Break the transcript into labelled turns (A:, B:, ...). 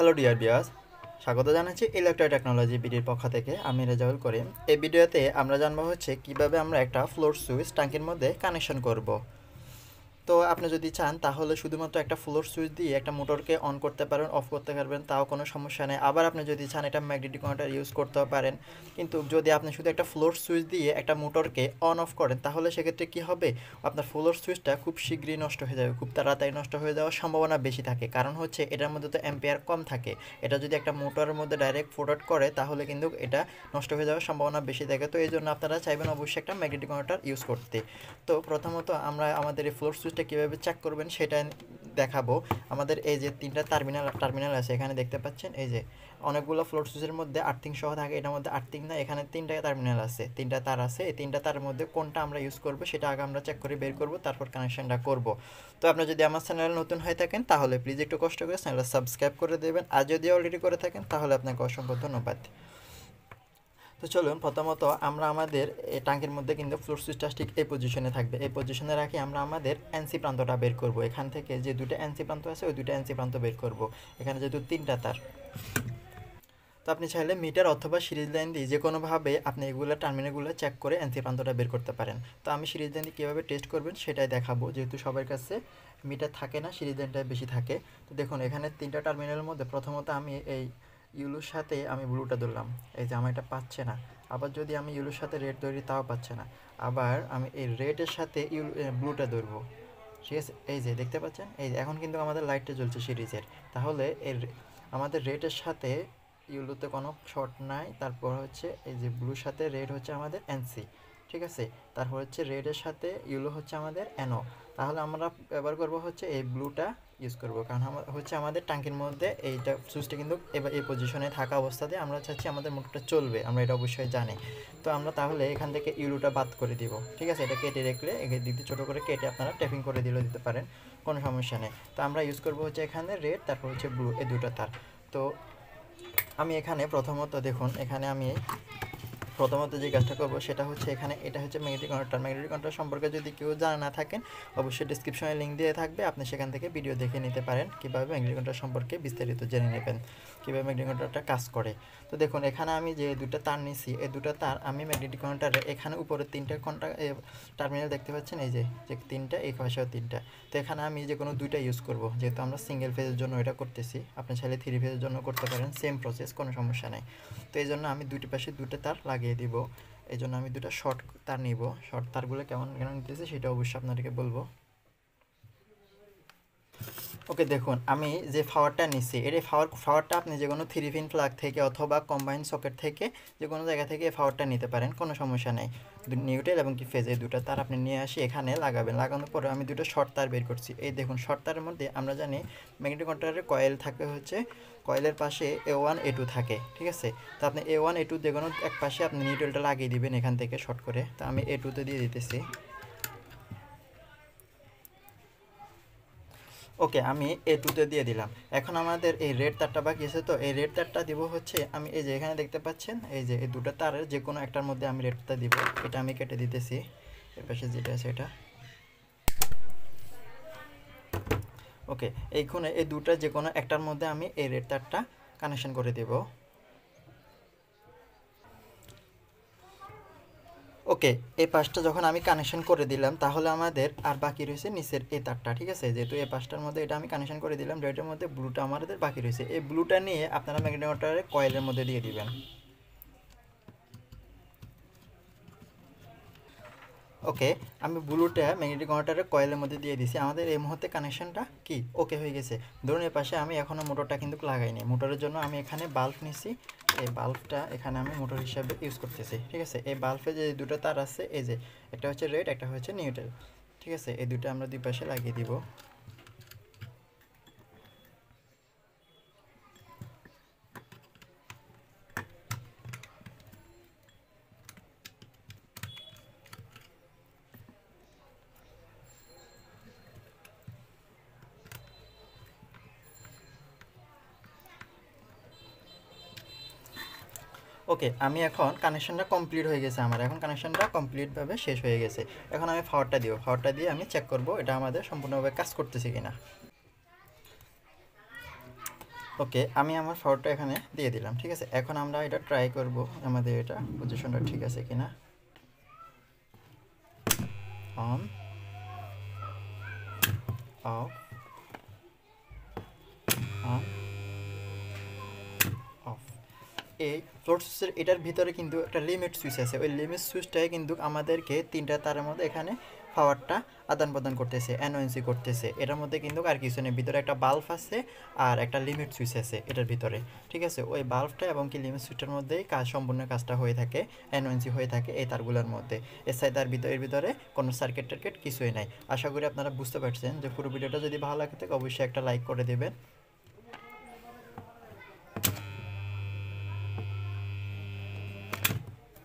A: Hello dear viewers, স্বাগত জানাচ্ছি electro technology বিডির পক্ষ থেকে। আমি রেজাউল করিম। এই ভিডিওতে আমরা জানবো হচ্ছে কিভাবে আমরা একটা ফ্লোর সুইচ ট্যাঙ্কির মধ্যে কানেকশন করব। তো আপনি যদি চান তাহলে শুধুমাত্র একটা ফ্লোর সুইচ দিয়ে একটা মোটরকে অন করতে পারেন, অফ করতে পারবেন, তাও কোনো সমস্যা নেই। আবার আপনি যদি চান এটা ম্যাগনেটিক কন্ট্রোল ইউজ করতেও পারেন। কিন্তু যদি আপনি শুধু একটা ফ্লোর সুইচ দিয়ে একটা মোটরকে অন অফ করেন তাহলে সেক্ষেত্রে কী হবে, আপনার ফ্লোর সুইচটা খুব শীঘ্রই নষ্ট হয়ে যাবে, খুব তাড়াতাড়ি নষ্ট হয়ে যাওয়ার সম্ভাবনা বেশি থাকে। কারণ হচ্ছে এটার মধ্যে তো অ্যাম্পিয়ার কম থাকে। এটা যদি একটা মোটরের মধ্যে ডাইরেক্ট ফোর্ড করে তাহলে কিন্তু এটা নষ্ট হয়ে যাওয়ার সম্ভাবনা বেশি থাকে। তো এই জন্য আপনারা চাইবেন অবশ্যই একটা ম্যাগনেটিক কন্ট্রোল ইউজ করতে। তো প্রথমত আমরা আমাদের এই ফ্লোর সুইচটা কীভাবে চেক করবেন সেটা দেখাবো। আমাদের এই যে তিনটা টার্মিনাল আছে, এখানে দেখতে পাচ্ছেন এই যে অনেকগুলো ফ্লোর সুইচের মধ্যে আর্থিং সহ থাকে, এটার মধ্যে আর্থিং না, এখানে তিনটা টার্মিনাল আছে, তিনটা তার আছে। এই তিনটা তারের মধ্যে কোনটা আমরা ইউজ করব সেটা আগে আমরা চেক করে বের করব, তারপর কানেকশনটা করব। তো আপনি যদি আমার চ্যানেলে নতুন হয়ে থাকেন তাহলে প্লিজ একটু কষ্ট করে চ্যানেলটা সাবস্ক্রাইব করে দেবেন, আর যদি অলরেডি করে থাকেন তাহলে আপনাকে অসংখ্য ধন্যবাদ। তো চলুন প্রথমত আমরা আমাদের এই ট্যাঙ্কের মধ্যে কিন্তু ফ্লোর সুইচটা ঠিক এই পজিশনে থাকবে। এই পজিশনে রাখি আমরা আমাদের এনসি প্রান্তটা বের করব। এখান থেকে যে দুটো এনসি প্রান্ত আছে ওই দুটো এনসি প্রান্ত বের করব। এখানে যেহেতু তিনটা তার, তো আপনি চাইলে মিটার অথবা সিরিজ লাইন দিয়ে যে কোনোভাবে আপনি এগুলো টার্মিনালগুলো চেক করে এনসি প্রান্তটা বের করতে পারেন। তো আমি সিরিজ লাইন দিয়ে কীভাবে টেস্ট করবেন সেটাই দেখাবো, যেহেতু সবার কাছে মিটার থাকে না, সিরিজ লাইনটা বেশি থাকে। তো দেখুন এখানে তিনটা টার্মিনালের মধ্যে প্রথমত আমি এই ইউলোর সাথে আমি ব্লুটা ধরলাম, এই যে আমার এটা পাচ্ছে না। আবার যদি আমি ইউলোর সাথে রেড ধরি তাও পাচ্ছে না। আবার আমি এই রেডের সাথে ব্লুটা ধরবো, ঠিক আছে। এই যে দেখতে পাচ্ছেন, এই যে এখন কিন্তু আমাদের লাইটটা জ্বলছে সিরিজের। তাহলে আমাদের রেডের সাথে ইউলোতে কোনো শর্ট নাই। তারপর হচ্ছে এই যে ব্লুর সাথে রেড হচ্ছে আমাদের এনসি, ঠিক আছে। তারপর হচ্ছে রেডের সাথে ইউলো হচ্ছে আমাদের এনও। তাহলে আমরা ব্যবহার করব হচ্ছে এই ব্লুটা ইউজ করব, কারণ হচ্ছে আমাদের ট্যাঙ্কির মধ্যে এইটা সুইচটা কিন্তু এবার এই পজিশনে থাকা অবস্থাতে আমরা চাচ্ছি আমাদের মোটরটা চলবে, আমরা এটা অবশ্যই জানি। তো আমরা তাহলে এখান থেকে ইউলোটা বাদ করে দিব, ঠিক আছে। এটা কেটে রাখলে এখানে দিতে ছোটো করে কেটে আপনারা ট্যাপিং করে দিলেও দিতে পারেন, কোনো সমস্যা নেই। তো আমরা ইউজ করব হচ্ছে এখানে রেড, তারপর হচ্ছে ব্লু, এই দুটো তার। তো আমি এখানে প্রথমত দেখুন, এখানে আমি প্রথমত যে কাজটা করবো সেটা হচ্ছে এখানে এটা হচ্ছে ম্যাগনেটিক কন্ট্রোল। ম্যাগনেটিক কন্ট্রোল সম্পর্কে যদি কেউ জানা না থাকেন অবশ্যই ডিসক্রিপশনে লিঙ্ক দিয়ে থাকবে, আপনি সেখান থেকে ভিডিও দেখে নিতে পারেন কীভাবে ম্যাগনেটিক কন্ট্রোল সম্পর্কে বিস্তারিত জেনে নেবেন, কীভাবে ম্যাগনেটিক কন্ট্রোলটা কাজ করে। তো দেখুন এখানে আমি যে দুটো তার নিছি, এই দুটো তার আমি ম্যাগনেটিক কন্ট্রোলের এখানে উপরে তিনটা টার্মিনাল দেখতে পাচ্ছেন, এই যে তিনটা, এই পাশেও তিনটা। তো এখানে আমি যে কোনো দুইটা ইউজ করব, যেহেতু আমরা সিঙ্গেল ফেজের জন্য এটা করতেছি। আপনি চাইলে থ্রি ফেজের জন্য করতে পারেন, সেম প্রসেস, কোনো সমস্যা নেই। তো এই জন্য আমি দুটি পাশে দুটো তার লাগিয়ে দিব। এই জন্য আমি দুটো শর্ট তার নিব। শর্ট তারগুলো কেমন কেন নিতেছি সেটা অবশ্যই আপনাদেরকে বলবো। ওকে, দেখুন আমি যে পাওয়ারটা নিচ্ছি, এর পাওয়ারটা আপনি যে কোনো থ্রি পিন প্লাগ থেকে অথবা কম্বাইন সকেট থেকে যে কোনো জায়গা থেকে এই পাওয়ারটা নিতে পারেন, কোনো সমস্যা নেই। নিউট্রাল এবং কি ফেজ এই দুটো তার আপনি নিয়ে আসি এখানে লাগাবেন। লাগানোর পরে আমি দুটো শর্ট তার বের করছি। এই দেখুন শর্ট তারের মধ্যে আমরা জানি ম্যাগনেটিক কন্ট্রোলের কয়েল থাকে, হচ্ছে কয়েলের পাশে A1 A2 থাকে, ঠিক আছে। তো আপনি A1 A2 যে কোনো এক পাশে আপনি নিউট্রালটা লাগিয়ে দিবেন এখান থেকে শর্ট করে। তো আমি A2তে দিয়ে দিতেছি। ওকে, আমি A2তে দিয়ে দিলাম। এখন আমাদের এই রেড তারটা বাকি আছে, তো এই রেড তারটা দিব হচ্ছে আমি এই যে এখানে দেখতে পাচ্ছেন এই যে এই দুটো তারের যে কোনো একটার মধ্যে আমি রেডটা দিব। এটা আমি কেটে দিতেছি, এর পাশে যেটা আছে এটা। ওকে, এইখানে এই দুটো যে কোনো একটার মধ্যে আমি এই রেড তারটা কানেকশন করে দেব। ওকে, এই পাশটা যখন আমি কানেকশন করে দিলাম তাহলে আমাদের আর বাকি রয়েছে নিচের এই তারটা, ঠিক আছে। যেহেতু এই পাশটার মধ্যে এটা আমি কানেকশন করে দিলাম, রেডের মধ্যে ব্লুটা আমাদের বাকি রয়েছে। এই ব্লুটা নিয়ে আপনারা ম্যাগনেটিক কন্ট্রোলের কয়েলের মধ্যে দিয়ে দিবেন। ওকে, আমি ব্লুটা ম্যাগনেটিক কন্ট্রোলের কয়েলের মধ্যে দিয়ে দিছি। আমাদের এই মুহূর্তে কানেকশনটা কি ওকে হয়ে গেছে। ধরুন এই পাশে আমি এখনও মোটরটা কিন্তু লাগাইনি। মোটরের জন্য আমি এখানে বাল্ব নিছি, এই বাল্বটা এখানে আমি মোটর হিসাবে ইউজ করতেছি, ঠিক আছে। এই বাল্বে যে দুটো তার আছে, এই যে একটা হচ্ছে রেড, একটা হচ্ছে নিউট্রাল, ঠিক আছে। এই দুটো আমরা দুই পাশে লাগিয়ে দিব। ওকে, আমি এখন কানেকশনটা কমপ্লিট হয়ে গেছে আমার। এখন কানেকশনটা কমপ্লিটভাবে শেষ হয়ে গেছে। এখন আমি পাওয়ারটা দিব, পাওয়ারটা দিয়ে আমি চেক করব এটা আমাদের সম্পূর্ণভাবে কাজ করতেছে কিনা। ওকে, আমি আমার ফরওয়ার্ডটা এখানে দিয়ে দিলাম, ঠিক আছে। এখন আমরা এটা ট্রাই করব আমাদের এটা পজিশনটা ঠিক আছে কিনা। On, of, on, of. এই ফ্লোট সুইচের এটার ভিতরে কিন্তু একটা লিমিট সুইচ আছে, ওই লিমিট সুইচটাই কিন্তু আমাদেরকে তিনটা তারের মধ্যে এখানে পাওয়ারটা আদান প্রদান করতেছে, এনওএনসি করতেছে। এটার মধ্যে কিন্তু আর কিছু নেই, ভিতরে একটা বাল্ব আছে আর একটা লিমিট সুইচ আছে এটার ভিতরে, ঠিক আছে। ওই বাল্বটা এবং কি লিমিট সুইচটার মধ্যেই সম্পূর্ণ কাজটা হয়ে থাকে, এনওএনসি হয়ে থাকে এই তারগুলোর মধ্যে। এর সাথে আর এর ভিতরে কোনো সার্কিট টার্কিট কিছুই নাই। আশা করি আপনারা বুঝতে পারছেন। যে পুরো ভিডিওটা যদি ভালো লাগে থাকে অবশ্যই একটা লাইক করে দেবেন।